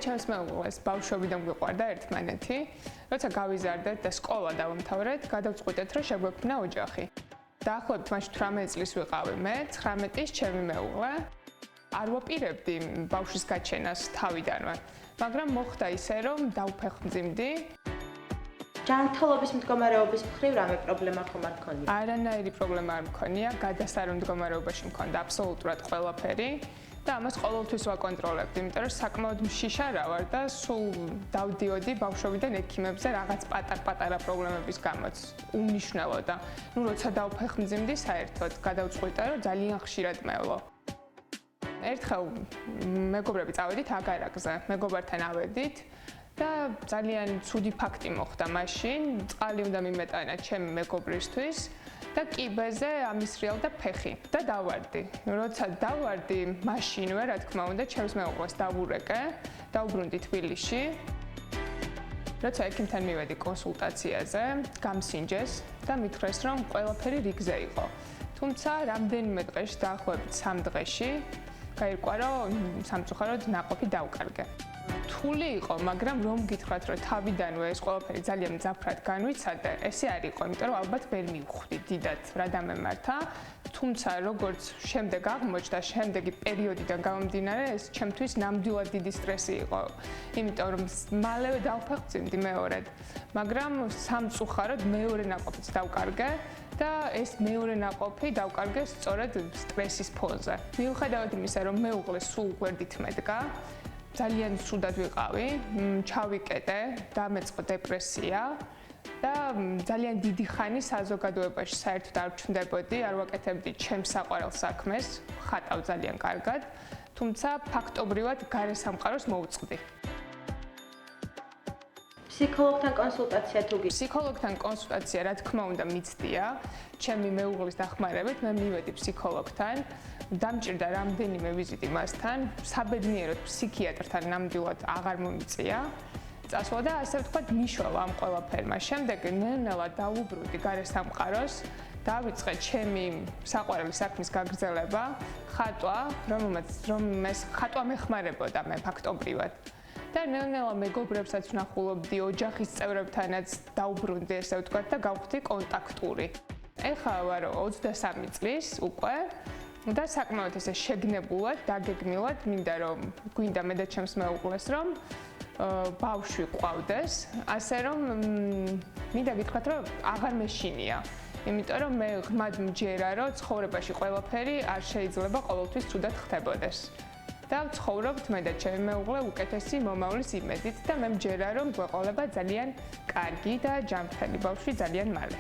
ჩემს მეუღლეს ბავშვობიდან გვიყვარდა ერთმანეთი. როცა გავიზარდეთ და სკოლა დავამთავრეთ, გადავწყვიტეთ, რომ შეგვექმნა ოჯახი. დაახლოებით მაშინ 18 წლის ვიყავი მე, 19-ის ჩემი მეუღლე. არ ვაპირებდი ბავშვის გაჩენას თავიდანვე, მაგრამ მოხდა ისე, რომ დავფეხმძიმდი. ჯანმრთელობის მდგომარეობის მხრივ რამე პრობლემა ხომ არ მქონია? არანაირი პრობლემა არ მქონია, გადასარევ მდგომარეობაში მქონდა აბსოლუტურად ყველაფერი. და ამას ყოველთვის ვაკონტროლებდი, იმიტომ რომ საკმაოდ მშიშა რა ვარ და სულ დავდიოდი ბავშვობიდან ექიმებზე რაღაც პატარ-პატარა პრობლემების გამოც. უმნიშვნელო და ნუ როცა დავფეხმძიმდი საერთოდ, გადავწყვიტე რომ ძალიან ხშირად მევლო. ერთხელ მეგობრები წავედით აგარაკზე, მეგობართან ავედით და ძალიან ცუდი ფაქტი მოხდა მაშინ, წყალი უნდა მიმეტანა ჩემი მეგობრისთვის. და კიბეზე ამისრიალდა ფეხი და დავარდი. როცა დავარდი, მაშინვე, რა თქმა უნდა, ჩემს მეუღლეს დავურეკე, დავბრუნდი თბილისში. როცა ექიმთან მივედი კონსულტაციაზე, გამსინჯეს და მითხრეს, რომ ყველაფერი რიგზე იყო. თუმცა რამდენიმე დღეში, დაახლოებით 3 დღეში, გაირკვა, რომ სამწუხაროდ ნაყოფი დავკარგე. რთული იყო, მაგრამ რომ გითხრათ, რომ თავიდანვე ეს ყველაფერი ძალიან მძაფრად განვიცადე, ესე არ იყო, იმიტომ რომ ალბათ ვერ მივხვდი დიდად რა დამემართა, თუმცა როგორც შემდეგ აღმოჩნდა, შემდეგი პერიოდიდან გამომდინარე, ეს ჩემთვის ნამდვილად დიდი სტრესი იყო, იმიტომ რომ მალევე დავფეხმძიმდი მეორედ, მაგრამ სამწუხაროდ მეორე ნაყოფიც დავკარგე და ეს მეორე ნაყოფი დავკარგე სწორედ სტრესის ფონზე. მიუხედავად იმისა, რომ მეუღლე სულ გვერდით მედგა, ძალიან ცუდად ვიყავი, ჩავიკეტე, დამეწყო დეპრესია და ძალიან დიდი ხანი საზოგადოებაში საერთოდ არ ვჩნდებოდი, არ ვაკეთებდი ჩემს საყვარელ საქმეს, ხატავ ძალიან კარგად, თუმცა ფაქტობრივად გარე სამყაროს მოვწყდი. ფსიქოლოგთან კონსულტაცია თუ გინდა? ფსიქოლოგთან კონსულტაცია რა თქმა უნდა მიცდია, ჩემი მეუღლის დახმარებით მე მივედი ფსიქოლოგთან. დამჭირდა რამდენიმე ვიზიტი მასთან, საბედნიეროდ ფსიქიატრთან ნამდვილად აღარ მომიწია. წასვლა და ასე ვთქვათ, მიშველა ამ ყველაფერმა. შემდეგ ნელ-ნელა დავუბრუნდი გარე სამყაროს, დავიწყე ჩემი საყვარელი საქმის გაგრძელება, ხატვა, რომელმაც ხატვა მეხმარებოდა მე ფაქტობრივად. და ნელ-ნელა მეგობრებსაც ვნახულობდი, ოჯახის წევრებთანაც დავუბრუნდი, ესე ვთქვათ, და გავხდი კონტაქტური. ეხლა ვარ 23 წლის უკვე. და საკმაოდ ესე შეგნებულად, დაგეგმილად მინდა რომ გვინდა მე და ჩემს მეუღლეს რომ ბავშვი ყავდეს, ასე რომ მინდა გითხრათ რომ აღარ მეშინია. იმიტომ რომ მე ღმად მჯერა რომ ცხოვრებაში ყველაფერი არ შეიძლება ყოველთვის ცუდად ხდებოდეს. და ვცხოვრობთ მე და ჩემი მეუღლე უკეთესი მომავლის იმედით და მე მჯერა რომ გვეყოლება ძალიან კარგი და ჯანმრთელი ბავშვი ძალიან მალე.